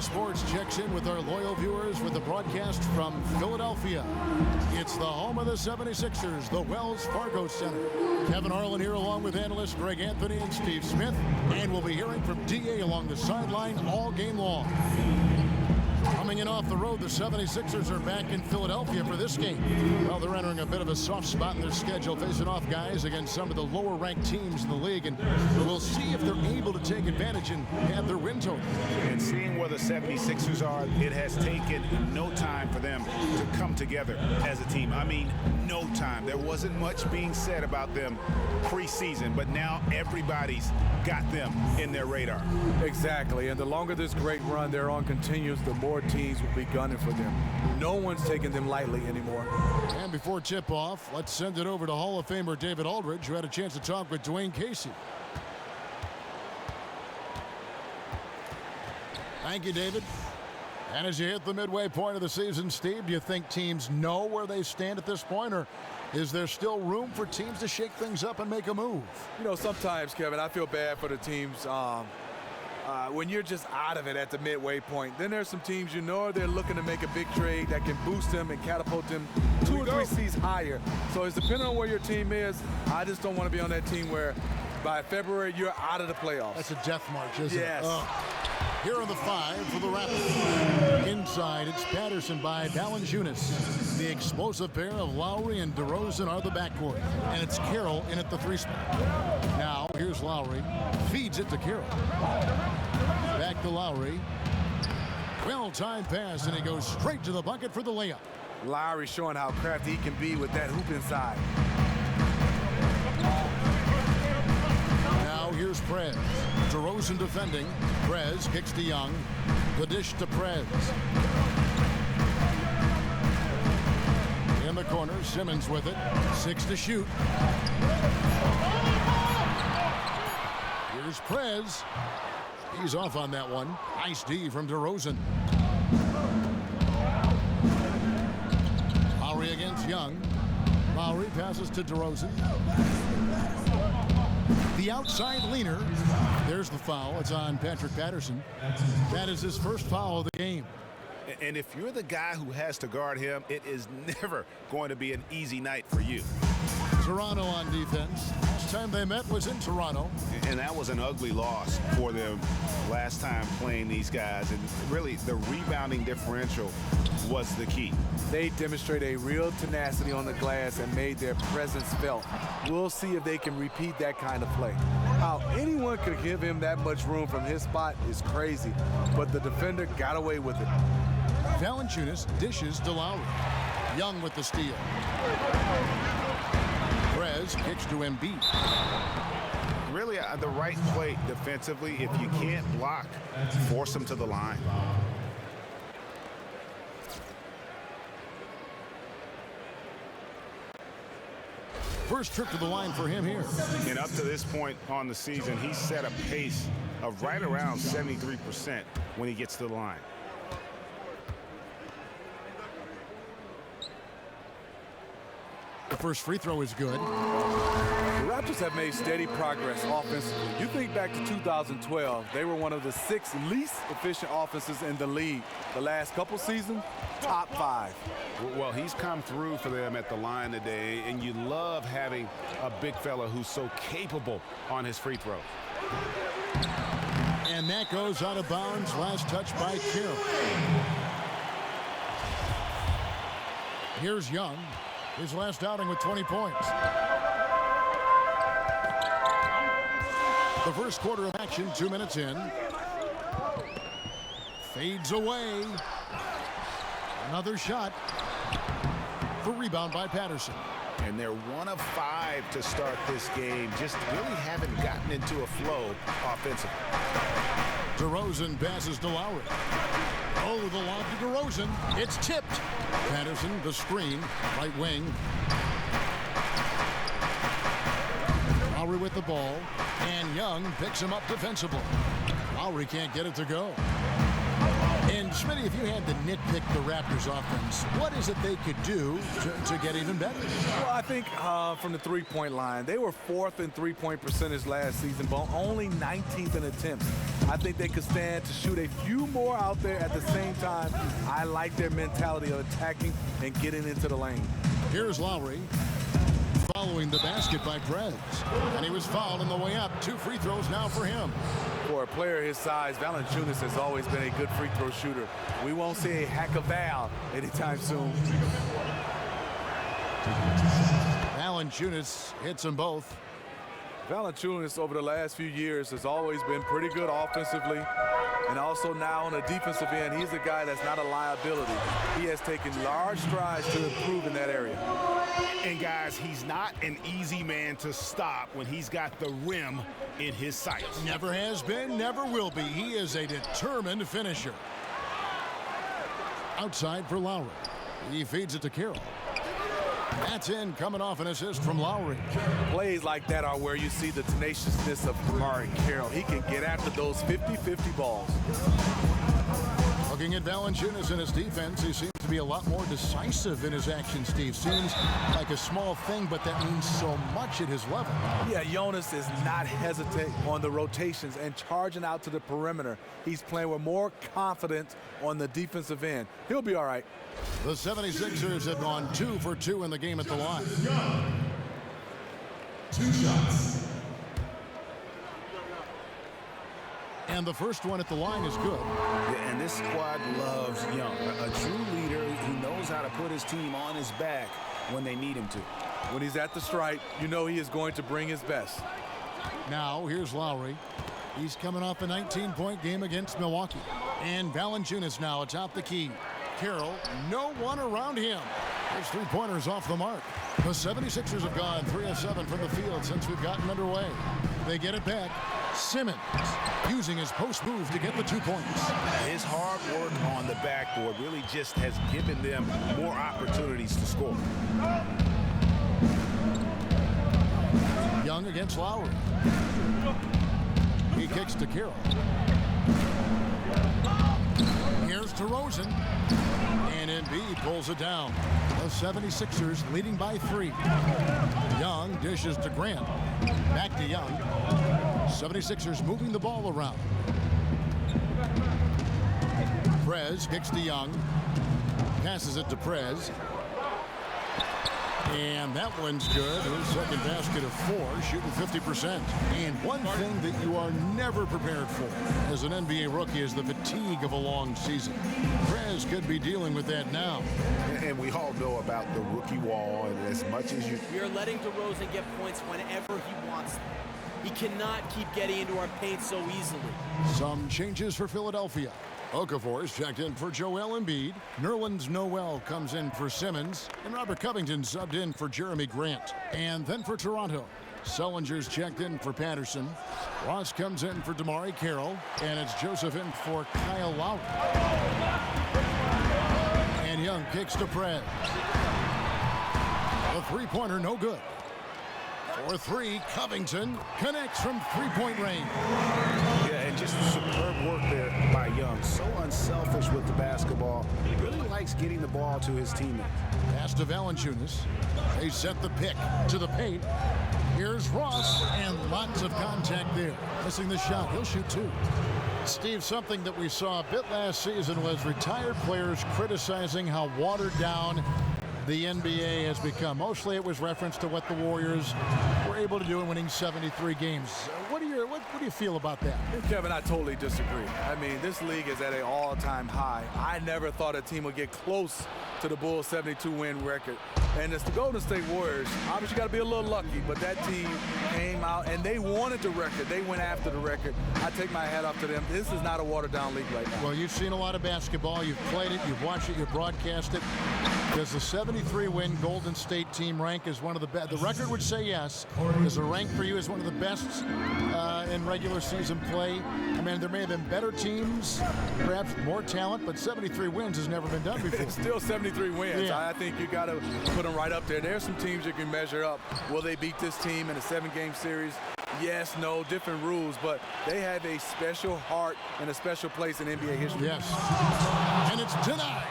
Sports checks in with our loyal viewers with the broadcast from Philadelphia. It's the home of the 76ers, the Wells Fargo Center. Kevin Harlan here along with analysts Greg Anthony and Steve Smith. And we'll be hearing from D.A. along the sideline all game long. Coming in off the road, the 76ers are back in Philadelphia for this game. Well, they're entering a bit of a soft spot in their schedule, facing off guys against some of the lower-ranked teams in the league, and we'll see if they're able to take advantage and have their win total. And seeing where the 76ers are, it has taken no time for them to come together as a team. I mean, no time. There wasn't much being said about them preseason, but now everybody's got them in their radar. Exactly, and the longer this great run they're on continues, the more teams will be gunning for them. No one's taking them lightly anymore. And before tip-off, let's send it over to Hall of Famer David Aldridge, who had a chance to talk with Dwayne Casey. Thank you, David. And as you hit the midway point of the season, Steve, do you think teams know where they stand at this point, or is there still room for teams to shake things up and make a move? You know, sometimes, Kevin, I feel bad for the teams when you're just out of it at the midway point. Then there's some teams you know they're looking to make a big trade that can boost them and catapult them 2 or 3 seeds higher. So it's depending on where your team is. I just don't want to be on that team where by February you're out of the playoffs. That's a death march, isn't it? Yes. Here are the 5 for the Raptors. Inside, it's Patterson by Valanciunas. The explosive pair of Lowry and DeRozan are the backcourt. And it's Carroll in at the 3 spot. Now, here's Lowry. Feeds it to Carroll. Back to Lowry. Well-timed pass, and he goes straight to the bucket for the layup. Lowry showing how crafty he can be with that hoop inside. Now here's Prez. DeRozan defending. Prez kicks to Young. The dish to Prez. In the corner, Simmons with it. 6 to shoot. Here's Prez. He's off on that one. Nice D from DeRozan. Lowry against Young. Lowry passes to DeRozan. The outside leaner. There's the foul. It's on Patrick Patterson. That is his first foul of the game. And if you're the guy who has to guard him, it is never going to be an easy night for you. Toronto on defense. Last time they met was in Toronto. And that was an ugly loss for them last time playing these guys. And really, the rebounding differential was the key. They demonstrate a real tenacity on the glass and made their presence felt. We'll see if they can repeat that kind of play. How anyone could give him that much room from his spot is crazy, but the defender got away with it. Valanciunas dishes to Lowry. Young with the steal. Prez kicks to Embiid. Really, the right play defensively. If you can't block, force him to the line. First trip to the line for him here. And up to this point on the season, he's set a pace of right around 73% when he gets to the line. The first free throw is good. The Raptors have made steady progress offensively. You think back to 2012, they were one of the 6 least efficient offenses in the league. The last couple seasons, top 5. Well, he's come through for them at the line today, and you love having a big fella who's so capable on his free throw. And that goes out of bounds. Last touch by Carroll. Here's Young. His last outing with 20 points. The first quarter of action, 2 minutes in. Fades away. Another shot. The rebound by Patterson. And they're 1 of 5 to start this game. Just really haven't gotten into a flow offensively. DeRozan passes to Lowry. Oh, the lob to DeRozan. It's tipped. Patterson, the screen, right wing. Lowry with the ball. And Young picks him up defensively. Lowry can't get it to go. And, Schmitty, if you had to nitpick the Raptors offense, what is it they could do to get even better? Well, I think from the three-point line, they were 4th in three-point percentage last season, but only 19th in attempts. I think they could stand to shoot a few more out there at the same time. I like their mentality of attacking and getting into the lane. Here's Lowry following the basket by Prez. And he was fouled on the way up. 2 free throws now for him. For a player his size, Valanciunas has always been a good free throw shooter. We won't see a hack of Val anytime soon. Valanciunas hits them both. Valanciunas over the last few years has always been pretty good offensively, and also now on the defensive end, he's a guy that's not a liability. He has taken large strides to improve in that area. And guys, he's not an easy man to stop when he's got the rim in his sights. Never has been, never will be. He is a determined finisher. Outside for Lowry. He feeds it to Carroll. That's in, coming off an assist from Lowry. Plays like that are where you see the tenaciousness of MyCareer. He can get after those 50-50 balls. Looking at Valanciunas in his defense, he seems to be a lot more decisive in his action, Steve. Seems like a small thing, but that means so much at his level. Yeah, Jonas is not hesitant on the rotations and charging out to the perimeter. He's playing with more confidence on the defensive end. He'll be all right. The 76ers have gone 2 for 2 in the game at the line. 2 shots. And the first one at the line is good. Yeah, and this squad loves Young, a true leader who knows how to put his team on his back when they need him to. When he's at the stripe, you know he is going to bring his best. Now, here's Lowry. He's coming off a 19-point game against Milwaukee. And Valanciunas now atop the key. Carroll, no one around him. His 3-pointers off the mark. The 76ers have gone 3 of 7 from the field since we've gotten underway. They get it back. Simmons using his post move to get the 2 points. His hard work on the backboard really just has given them more opportunities to score. Young against Lowry. He kicks to Carroll. Here's to Rosen. And Embiid pulls it down. The 76ers leading by 3. Young dishes to Grant. Back to Young. 76ers moving the ball around. Prez kicks to Young. Passes it to Prez. And that one's good. His second basket of 4, shooting 50%. And one thing that you are never prepared for as an NBA rookie is the fatigue of a long season. Prez could be dealing with that now. And we all know about the rookie wall, and as much as you... We are letting DeRozan get points whenever he wants them. He cannot keep getting into our paint so easily. Some changes for Philadelphia. Okafor's checked in for Joel Embiid. Nerlens Noel comes in for Simmons. And Robert Covington subbed in for Jeremy Grant. And then for Toronto, Sullinger's checked in for Patterson. Ross comes in for DeMarre Carroll. And it's Joseph in for Kyle Lowry. And Young kicks to Prez. The 3-pointer no good. For 3, Covington connects from 3-point range. Yeah, and just superb work there by Young. So unselfish with the basketball. He really likes getting the ball to his teammates. Pass to Valanciunas. They set the pick to the paint. Here's Ross, and lots of contact there. Missing the shot. He'll shoot 2. Steve, something that we saw a bit last season was retired players criticizing how watered down the NBA has become. Mostly it was reference to what the Warriors were able to do in winning 73 games. What do you feel about that? Kevin, I totally disagree. I mean, this league is at an all-time high. I never thought a team would get close to the Bulls' 72-win record. And it's the Golden State Warriors. Obviously, you got to be a little lucky, but that team came out and they wanted the record. They went after the record. I take my hat off to them. This is not a watered-down league right now. Well, you've seen a lot of basketball. You've played it. You've watched it. You've broadcast it. Does the 73-win Golden State team rank as one of the best? The record would say yes. Does it rank for you as one of the best in regular season play? I mean, there may have been better teams, perhaps more talent, but 73 wins has never been done before. It's still 73 wins. Yeah. I think you got to put them right up there. There's some teams you can measure up. Will they beat this team in a 7-game series? Yes, no, different rules, but they have a special heart and a special place in NBA history. Yes. And it's denied.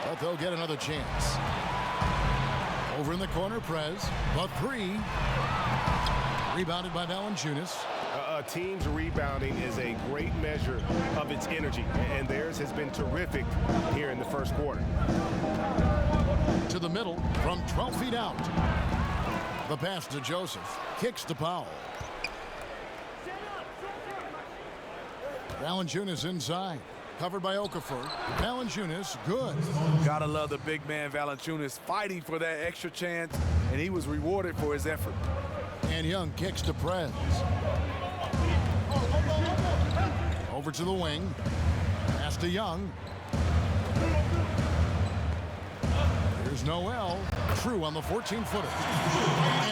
But they'll get another chance. Over in the corner, Prez. The 3. Rebounded by Valanciunas. A team's rebounding is a great measure of its energy, and theirs has been terrific here in the first quarter. To the middle from 12 feet out. The pass to Joseph. Kicks to Powell. Valanciunas inside. Covered by Okafor. Valanciunas, good. Gotta love the big man Valanciunas fighting for that extra chance, and he was rewarded for his effort. And Young kicks to Prez. Over to the wing. Pass to Young. Here's Noel. True on the 14-footer.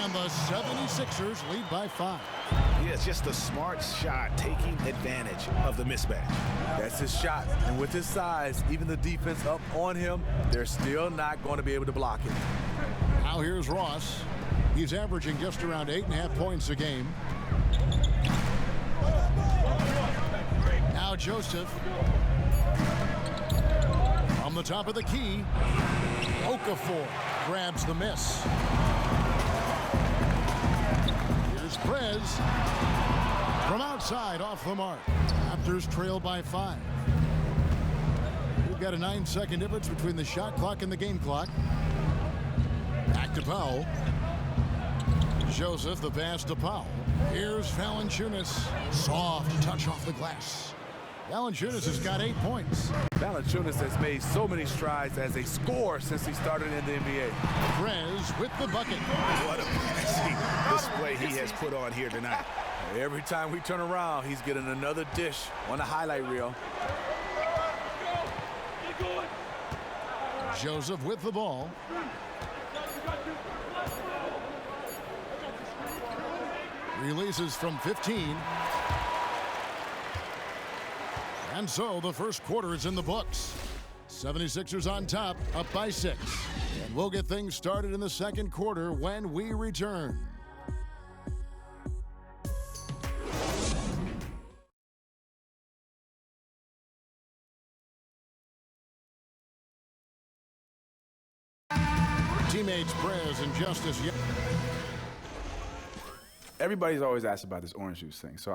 And the 76ers lead by 5. Yeah, it's just a smart shot, taking advantage of the mismatch. That's his shot, and with his size, even the defense up on him, they're still not going to be able to block it. Now here's Ross. He's averaging just around 8.5 points a game. Now Joseph. From the top of the key, Okafor grabs the miss. Here's Prez. From outside, off the mark. Raptors trail by 5. We've got a 9-second difference between the shot clock and the game clock. Back to Powell. Joseph, the pass to Powell. Here's Valanciunas. Soft touch off the glass. Valanciunas has got 8 points. Valanciunas has made so many strides as a scorer since he started in the NBA. Prez with the bucket. What a passing display he has put on here tonight. Every time we turn around, he's getting another dish on the highlight reel. Joseph with the ball. Releases from 15. And so the first quarter is in the books. 76ers on top, up by 6. And we'll get things started in the second quarter when we return. Teammates Prez and Justice. Everybody's always asked about this orange juice thing, so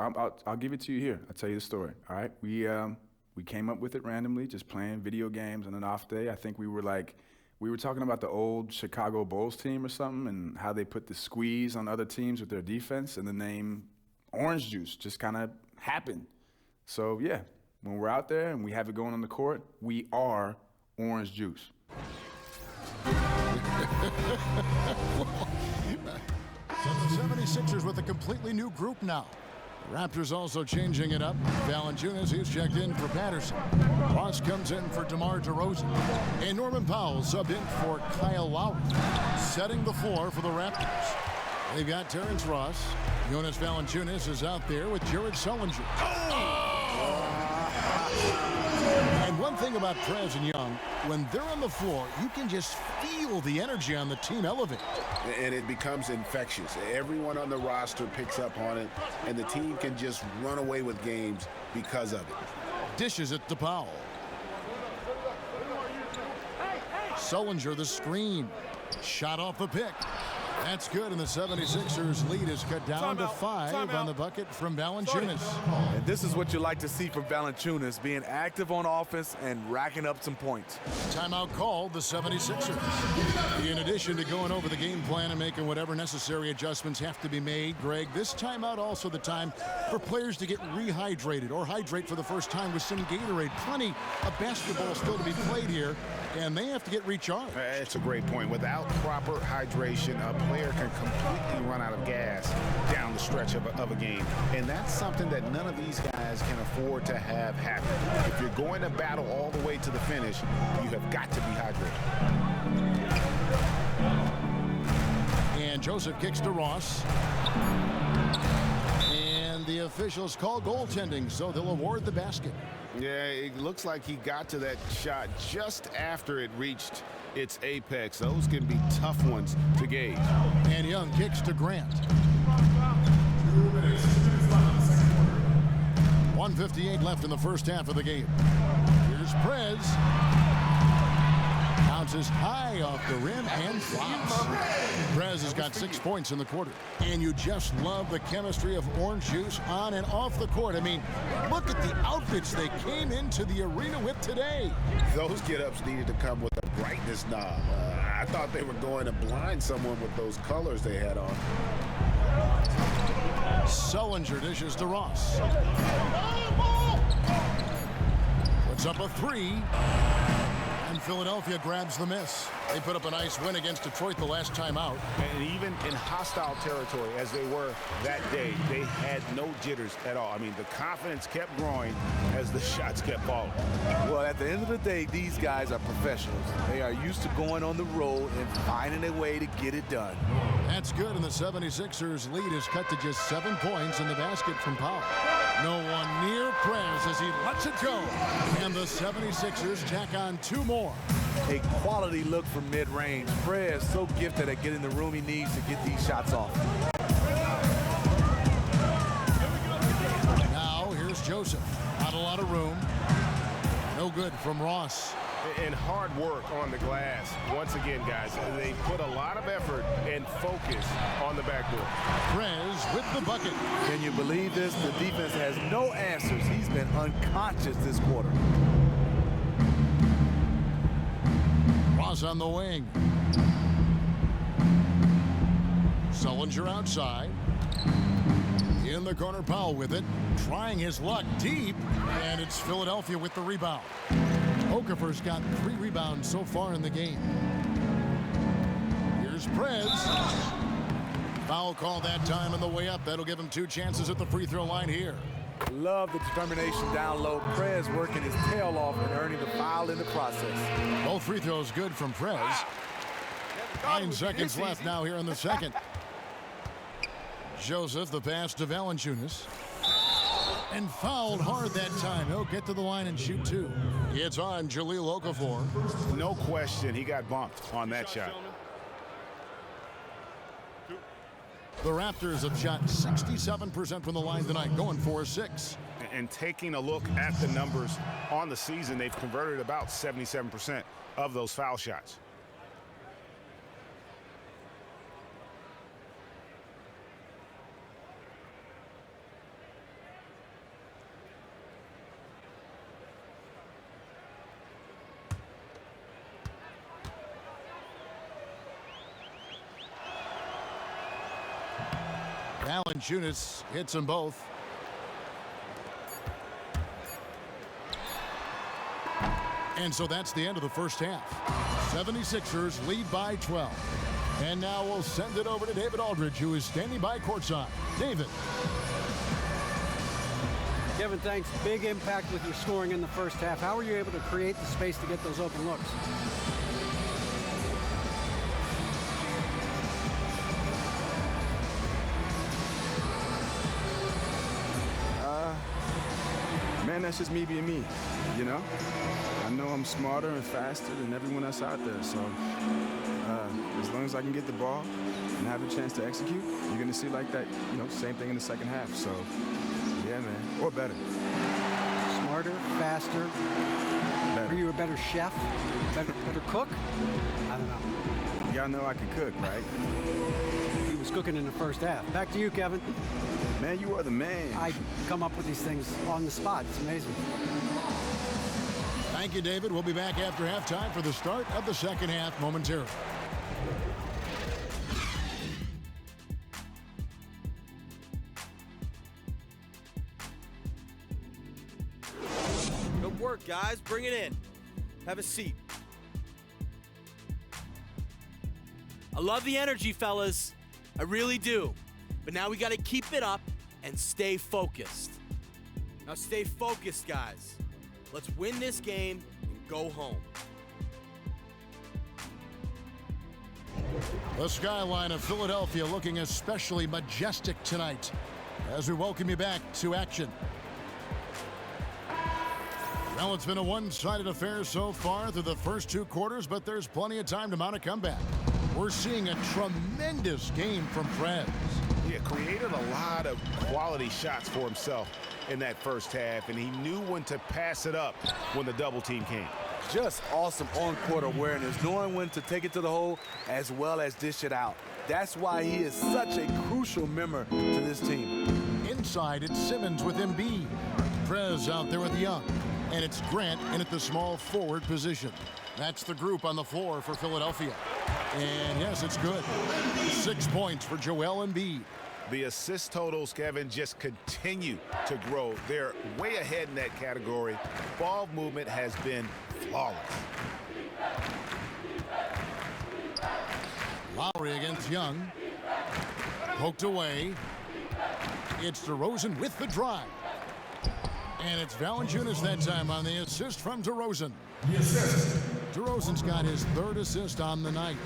I'll give it to you here. I'll tell you the story, all right? We came up with it randomly, just playing video games on an off day. I think we were talking about the old Chicago Bulls team or something and how they put the squeeze on other teams with their defense, and the name orange juice just kind of happened. So, yeah, when we're out there and we have it going on the court, we are orange juice. So the 76ers with a completely new group now. The Raptors also changing it up. Valanciunas, he's checked in for Patterson. Ross comes in for DeMar DeRozan. And Norman Powell subbed in for Kyle Lowry. Setting the floor for the Raptors. They've got Terrence Ross. Jonas Valanciunas is out there with Jared Sullinger. And one thing about Prez and Young, when they're on the floor, you can just feel the energy on the team elevate. And it becomes infectious. Everyone on the roster picks up on it, and the team can just run away with games because of it. Dishes it to Powell. Sullinger the screen. Shot off the pick. That's good, and the 76ers lead is cut down to 5 on the bucket from Valanciunas. And this is what you like to see from Valanciunas, being active on offense and racking up some points. Timeout called the 76ers. In addition to going over the game plan and making whatever necessary adjustments have to be made, Greg, this timeout also the time for players to get rehydrated or hydrate for the first time with some Gatorade. Plenty of basketball still to be played here, and they have to get recharged. That's a great point. Without proper hydration, a player can completely run out of gas down the stretch of a game. And that's something that none of these guys can afford to have happen. If you're going to battle all the way to the finish, you have got to be hydrated. And Joseph kicks to Ross. And the officials call goaltending, so they'll award the basket. Yeah, it looks like he got to that shot just after it reached its apex. Those can be tough ones to gauge. And Young kicks to Grant. 1:58 left in the first half of the game. Here's Prez. Now bounces high off the rim and flops. Prez has got 6 points in the quarter. And you just love the chemistry of orange juice on and off the court. I mean, look at the outfits they came into the arena with today. Those get-ups needed to come with a brightness knob. I thought they were going to blind someone with those colors they had on. Sullinger dishes to Ross. Puts up a 3. And Philadelphia grabs the miss. They put up a nice win against Detroit the last time out. And even in hostile territory, as they were that day, they had no jitters at all. I mean, the confidence kept growing as the shots kept falling. Well, at the end of the day, these guys are professionals. They are used to going on the road and finding a way to get it done. That's good, and the 76ers lead is cut to just 7 points in the basket from Powell. No one near Prez as he lets it go. And the 76ers tack on 2 more. A quality look from mid-range. Prez so gifted at getting the room he needs to get these shots off. Now here's Joseph. Not a lot of room. No good from Ross. And hard work on the glass. Once again, guys, they put a lot of effort and focus on the backboard. Prez with the bucket. Can you believe this? The defense has no answers. He's been unconscious this quarter. Ross on the wing. Sullinger outside. In the corner, Powell with it. Trying his luck deep. And it's Philadelphia with the rebound. Okafor's got 3 rebounds so far in the game. Here's Prez. Foul call that time on the way up. That'll give him 2 chances at the free throw line here. Love the determination down low. Prez working his tail off and earning the foul in the process. Both free throws good from Prez. 9 seconds left now here in the second. Joseph, the pass to Valanciunas. And fouled hard that time. He'll get to the line and shoot 2. It's on Jahlil Okafor. No question, he got bumped on that shot. The Raptors have shot 67% from the line tonight, going 4-6. And taking a look at the numbers on the season, they've converted about 77% of those foul shots. Valanciunas hits them both. And so that's the end of the first half. 76ers lead by 12. And now we'll send it over to David Aldridge, who is standing by courtside. David. Kevin, thanks. Big impact with your scoring in the first half. How were you able to create the space to get those open looks? Man, that's just me being me, you know? I know I'm smarter and faster than everyone else out there, so as long as I can get the ball and have a chance to execute, you're going to see like that, you know, same thing in the second half. So, yeah, man, or better. Smarter, faster. Better. Are you a better chef? Better cook? I don't know. Y'all know I can cook, right? He was cooking in the first half. Back to you, Kevin. Man, you are the man. I come up with these things on the spot. It's amazing. Thank you, David. We'll be back after halftime for the start of the second half momentarily. Good work, guys. Bring it in. Have a seat. I love the energy, fellas. I really do. But now we got to keep it up and stay focused. Now stay focused, guys. Let's win this game and go home. The skyline of Philadelphia looking especially majestic tonight as we welcome you back to action. Well, it's been a one-sided affair so far through the first 2 quarters, but there's plenty of time to mount a comeback. We're seeing a tremendous game from Prez. Yeah, created a lot of quality shots for himself in that first half, and he knew when to pass it up when the double team came. just awesome on-court awareness, knowing when to take it to the hole as well as dish it out. That's why he is such a crucial member to this team. Inside, it's Simmons with Embiid. Prez out there with Young. And it's Grant in at the small forward position. That's the group on the floor for Philadelphia. And yes, it's good. 6 points for Joel Embiid. The assist totals, Kevin, just continue to grow. They're way ahead in that category. Ball movement has been flawless. Lowry against Young. Poked away. It's DeRozan with the drive. And it's Valanciunas that time on the assist from DeRozan. DeRozan's got his 3rd assist on the night.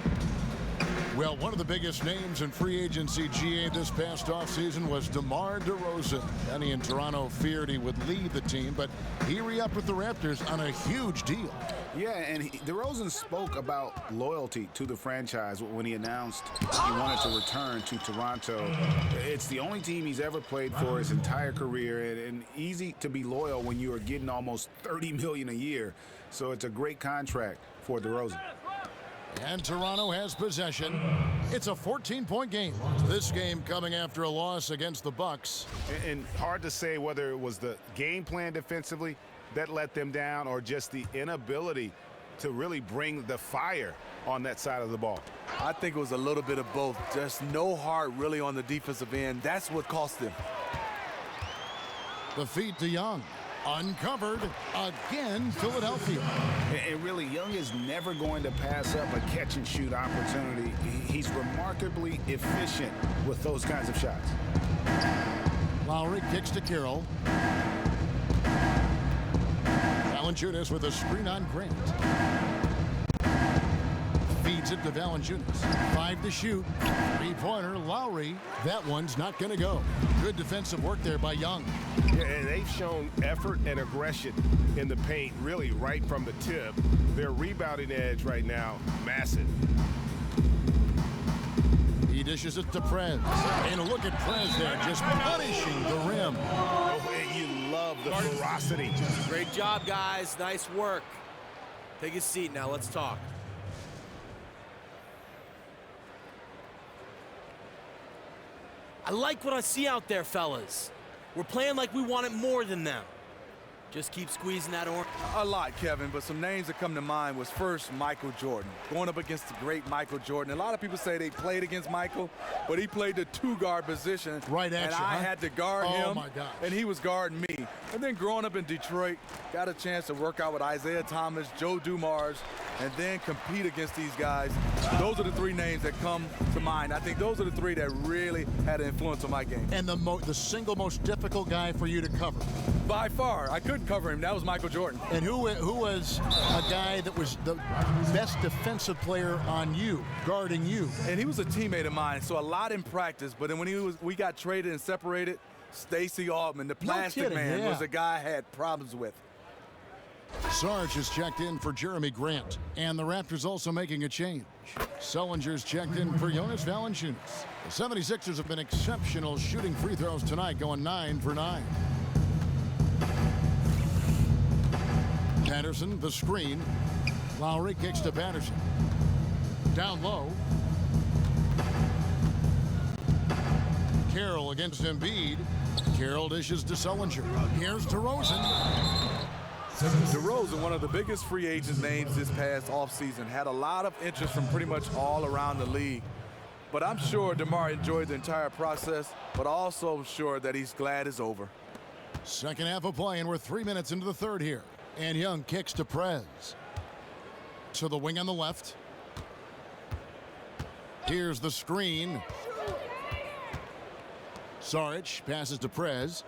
Well, one of the biggest names in free agency GA this past offseason was DeMar DeRozan. Many in Toronto feared he would leave the team, but he re-upped with the Raptors on a huge deal. Yeah, and DeRozan spoke about loyalty to the franchise when he announced he wanted to return to Toronto. It's the only team he's ever played for his entire career, and easy to be loyal when you are getting almost $30 million a year. So it's a great contract for DeRozan. And Toronto has possession. It's a 14-point game. This game coming after a loss against the Bucks. And hard to say whether it was the game plan defensively that let them down or just the inability to really bring the fire on that side of the ball. I think it was a little bit of both. Just no heart really on the defensive end. That's what cost them. The feed to Young. Uncovered again, Philadelphia. And really, Young is never going to pass up a catch-and-shoot opportunity. He's remarkably efficient with those kinds of shots. Lowry kicks to Carroll. Valanciunas with a screen on Grant. Feeds it to Valanciunas. 5 to shoot. 3-pointer, Lowry. That one's not going to go. Good defensive work there by Young. Yeah, and they've shown effort and aggression in the paint, really right from the tip. Their rebounding edge right now, massive. He dishes it to Prez. And look at Prez there, just punishing the rim. Oh, and you love the ferocity. Great job, guys. Nice work. Take a seat now. Let's talk. I like what I see out there, fellas. We're playing like we want it more than them. Just keep squeezing that orange. A lot, Kevin, but some names that come to mind was first Michael Jordan. Going up against the great Michael Jordan. A lot of people say they played against Michael, but he played the 2-guard position. Right at and you, I huh? had to guard him. Oh, my gosh. And he was guarding me. And then growing up in Detroit, got a chance to work out with Isaiah Thomas, Joe Dumars, and then compete against these guys. Those are the 3 names that come to mind. I think those are the 3 that really had an influence on my game. And the single most difficult guy for you to cover. By far, I couldn't cover him. That was Michael Jordan. And who was a guy that was the best defensive player on you, guarding you? And he was a teammate of mine, so a lot in practice. But then when we got traded and separated, Stacey Altman, the plastic man, was a guy I had problems with. Sarge is checked in for Jeremy Grant, and the Raptors also making a change. Sullinger's checked in for Jonas Valanciunas. The 76ers have been exceptional shooting free throws tonight, going 9 for 9. Patterson, the screen. Lowry kicks to Patterson. Down low. Carroll against Embiid. Carroll dishes to Sullinger. Here's DeRozan. DeRozan, one of the biggest free agent names this past offseason, had a lot of interest from pretty much all around the league. But I'm sure DeMar enjoyed the entire process, but also sure that he's glad it's over. Second half of play, and we're 3 minutes into the third here. And Young kicks to Prez. To the wing on the left. Here's the screen. Saric passes to Prez.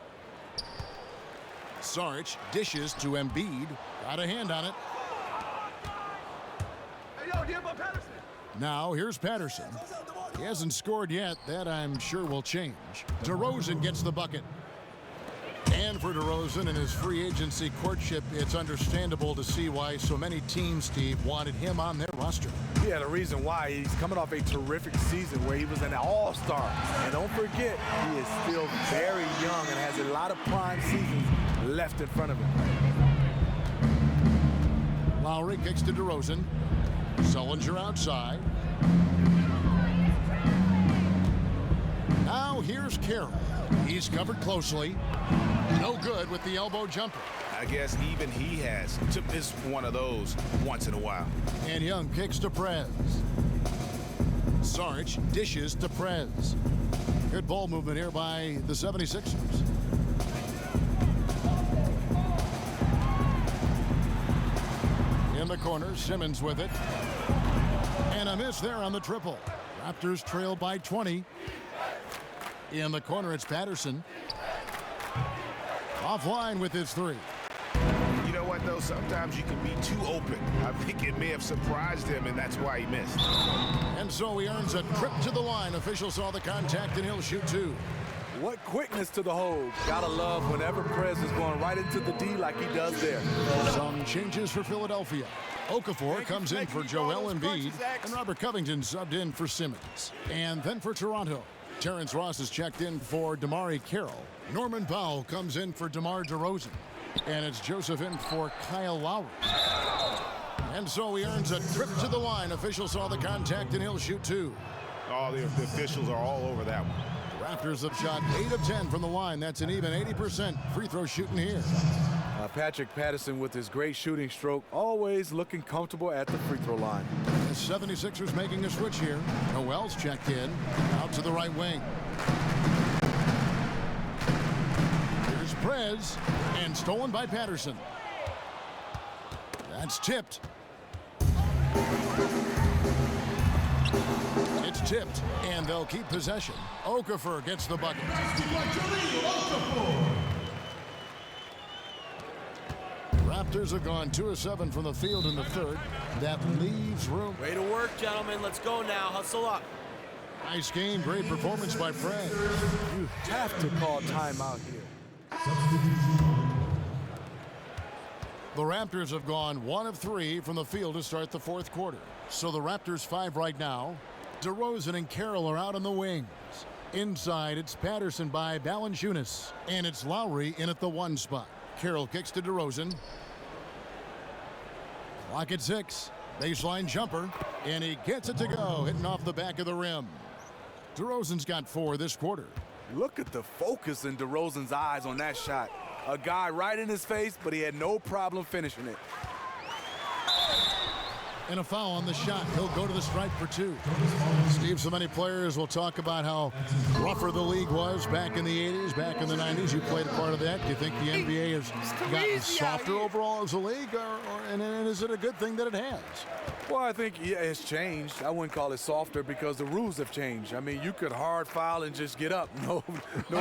Saric dishes to Embiid. Got a hand on it. Now here's Patterson. He hasn't scored yet. That I'm sure will change. DeRozan gets the bucket. And for DeRozan in his free agency courtship, it's understandable to see why so many teams, Steve, wanted him on their roster. Yeah, the reason why, he's coming off a terrific season where he was an all-star. And don't forget, he is still very young and has a lot of prime seasons left in front of him. Lowry kicks to DeRozan. Sullinger outside. Now here's Carroll. He's covered closely. No good with the elbow jumper. I guess even he has to miss one of those once in a while. And Young kicks to Prez. Sarge dishes to Prez. Good ball movement here by the 76ers. In the corner, Simmons with it. And a miss there on the triple. Raptors trail by 20. In the corner, it's Patterson. Offline with his three. You know what, though? Sometimes you can be too open. I think it may have surprised him, and that's why he missed. And so he earns a trip to the line. Officials saw the contact, and he'll shoot two. What quickness to the hole. Gotta love whenever Prez is going right into the D like he does there. Some changes for Philadelphia. Okafor comes in for Joel Embiid, and Robert Covington subbed in for Simmons. And then for Toronto, Terrence Ross is checked in for DeMar Carroll. Norman Powell comes in for DeMar DeRozan. And it's Joseph in for Kyle Lowry. And so he earns a trip to the line. Officials saw the contact, and he'll shoot two. Oh, the officials are all over that one. Raptors have shot 8 of 10 from the line. That's an even 80% free throw shooting here. Patrick Patterson with his great shooting stroke, always looking comfortable at the free throw line. The 76ers making a switch here. Noel's checked in, out to the right wing. Here's Prez, and stolen by Patterson. That's tipped. It's tipped, and they'll keep possession. Okafor gets the bucket. Raptors have gone 2 of 7 from the field in the third. That leaves room. Way to work, gentlemen. Let's go now. Hustle up. Nice game. Great performance by Prez. You have to call timeout here. The Raptors have gone 1 of 3 from the field to start the fourth quarter. So the Raptors 5 right now. DeRozan and Carroll are out on the wings. Inside, it's Patterson by Valanciunas. And it's Lowry in at the 1 spot. Carroll kicks to DeRozan. Clock at 6. Baseline jumper. And he gets it to go, hitting off the back of the rim. DeRozan's got 4 this quarter. Look at the focus in DeRozan's eyes on that shot. A guy right in his face, but he had no problem finishing it. And a foul on the shot. He'll go to the stripe for 2. Steve, so many players will talk about how rougher the league was back in the 80s, back in the 90s. You played a part of that. Do you think the NBA has gotten softer overall as a league, and is it a good thing that it has? Well, I think it's changed. I wouldn't call it softer because the rules have changed. I mean, you could hard foul and just get up. No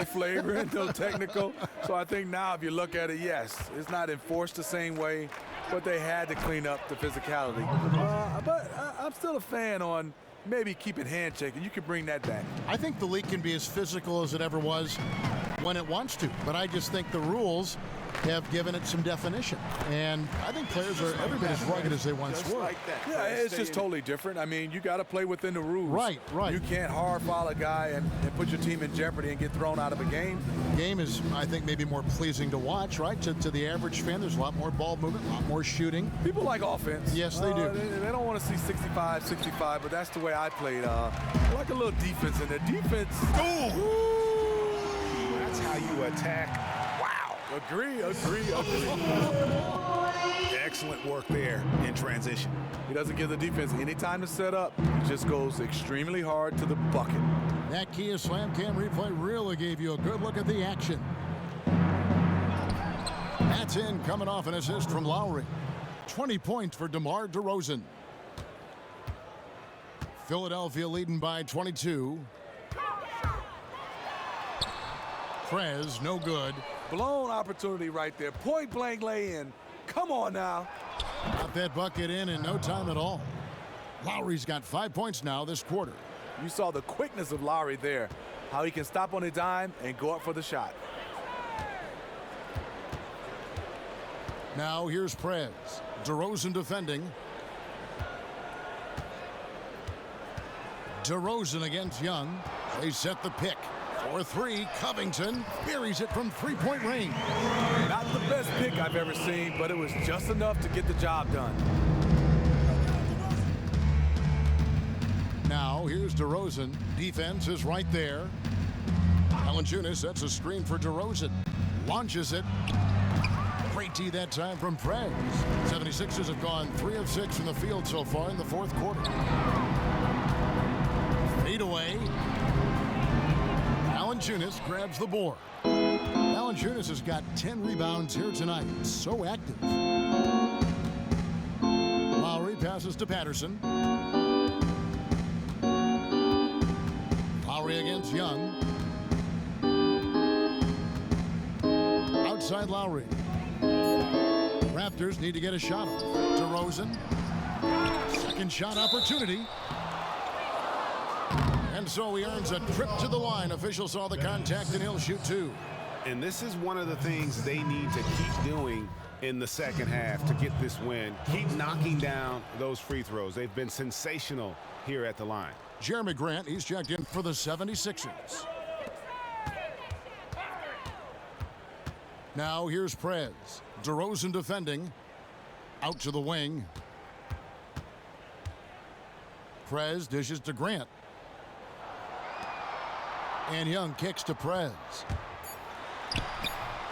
flagrant, no technical. So I think now if you look at it, yes, it's not enforced the same way, but they had to clean up the physicality. But I'm still a fan on maybe keeping handshaking. You can bring that back. I think the league can be as physical as it ever was when it wants to, but I just think the rules have given it some definition. And I think players are every bit as rugged as they once were. Yeah, it's just totally different. I mean, you got to play within the rules. Right. You can't hard foul a guy and put your team in jeopardy and get thrown out of a game. The game is, I think, maybe more pleasing to watch, right? To the average fan, there's a lot more ball movement, a lot more shooting. People like offense. Yes, they do. They don't want to see 65, but that's the way I played. I like a little defense in there. Defense. That's how you attack. Agree. Excellent work there in transition. He doesn't give the defense any time to set up. He just goes extremely hard to the bucket. That Kia Slam Cam replay really gave you a good look at the action. That's in, coming off an assist from Lowry. 20 points for DeMar DeRozan. Philadelphia leading by 22. Prez, no good. Blown opportunity right there. Point blank lay in. Come on now. Got that bucket in no time at all. Lowry's got 5 points now this quarter. You saw the quickness of Lowry there. How he can stop on a dime and go up for the shot. Now here's Prez. DeRozan defending. DeRozan against Young. They set the pick. For three, Covington buries it from three-point range. Not the best pick I've ever seen, but it was just enough to get the job done. Now, here's DeRozan. Defense is right there. Valanciunas sets a screen for DeRozan. Launches it. Great D that time from Prez. 76ers have gone 3 of 6 from the field so far in the fourth quarter. Fade away. Valanciunas grabs the board. Valanciunas has got 10 rebounds here tonight. So active. Lowry passes to Patterson. Lowry against Young. Outside Lowry. Raptors need to get a shot off. DeRozan. Second shot opportunity. And so he earns a trip to the line. Officials saw the contact and he'll shoot two. And this is one of the things they need to keep doing in the second half to get this win. Keep knocking down those free throws. They've been sensational here at the line. Jeremy Grant, he's checked in for the 76ers. Now here's Prez. DeRozan defending. Out to the wing. Prez dishes to Grant. And Young kicks to Prez.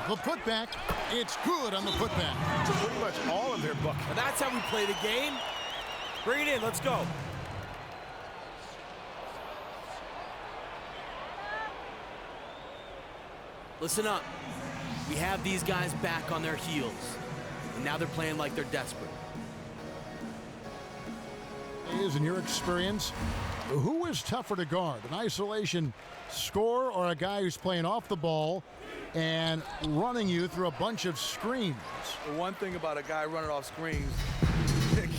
The putback. It's good on the putback. Pretty much all of their buckets. And that's how we play the game. Bring it in. Let's go. Listen up. We have these guys back on their heels. And now they're playing like they're desperate. Is, in your experience, who is tougher to guard? An isolation scorer or a guy who's playing off the ball and running you through a bunch of screens? The one thing about a guy running off screens,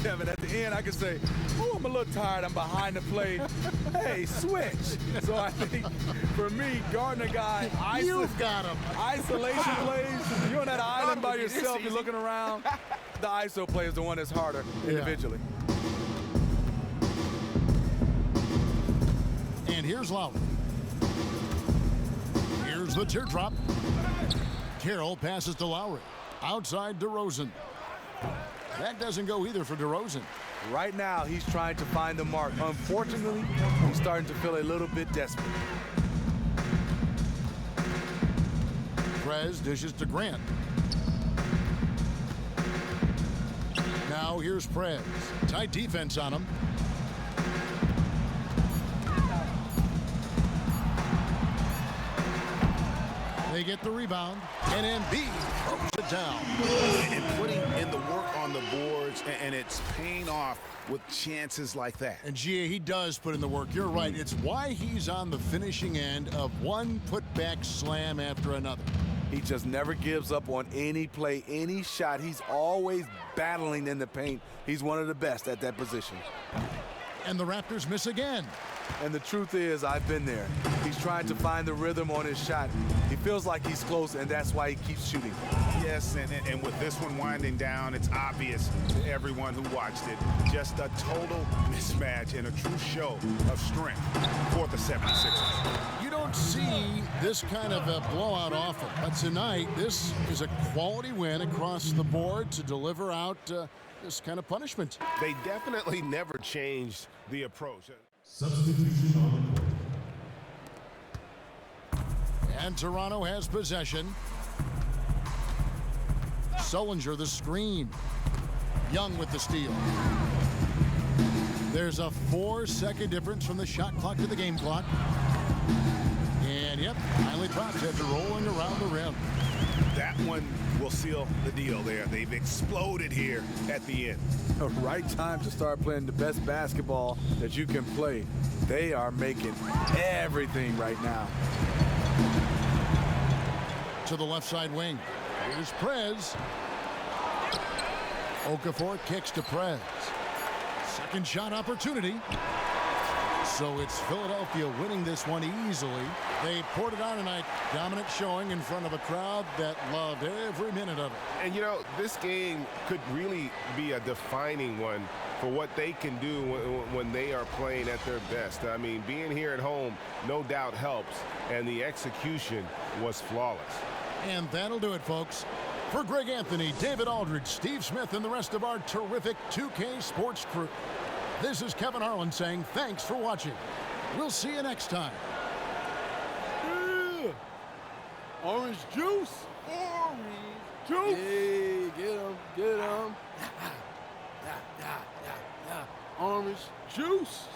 Kevin, at the end I can say, oh, I'm a little tired, I'm behind the play. Hey, switch. So I think for me, guarding a guy, You've got him. isolation plays, you're on that island by yourself, you're looking around. The ISO play is the one that's harder individually. And here's Lowry. Here's the teardrop. Carroll passes to Lowry. Outside DeRozan. That doesn't go either for DeRozan. Right now, he's trying to find the mark. Unfortunately, he's starting to feel a little bit desperate. Prez dishes to Grant. Now here's Prez. Tight defense on him. They get the rebound, and Embiid throws it down. And putting in the work on the boards, and it's paying off with chances like that. And Gia, he does put in the work. You're right. It's why he's on the finishing end of one putback slam after another. He just never gives up on any play, any shot. He's always battling in the paint. He's one of the best at that position. And the Raptors miss again. And the truth is, I've been there. He's trying to find the rhythm on his shot. He feels like he's close, and that's why he keeps shooting. Yes, and with this one winding down, it's obvious to everyone who watched it. Just a total mismatch and a true show of strength for the 76ers. You don't see this kind of a blowout often, but tonight this is a quality win across the board to deliver out this kind of punishment. They definitely never changed the approach. Substitution on the court. And Toronto has possession. Sullinger the screen. Young with the steal. There's a 4-second difference from the shot clock to the game clock. And yep, finally drops after rolling around the rim. That one will seal the deal there. They've exploded here at the end. The right time to start playing the best basketball that you can play. They are making everything right now. To the left side wing. Here's Prez. Okafor kicks to Prez. Second shot opportunity. So it's Philadelphia winning this one easily. They poured it on tonight. Dominant showing in front of a crowd that loved every minute of it. And, you know, this game could really be a defining one for what they can do when they are playing at their best. I mean, being here at home no doubt helps, and the execution was flawless. And that'll do it, folks. For Greg Anthony, David Aldridge, Steve Smith, and the rest of our terrific 2K Sports crew, this is Kevin Harlan saying thanks for watching. We'll see you next time. Yeah. Orange juice. Orange juice. Hey, get him, get him. Orange juice.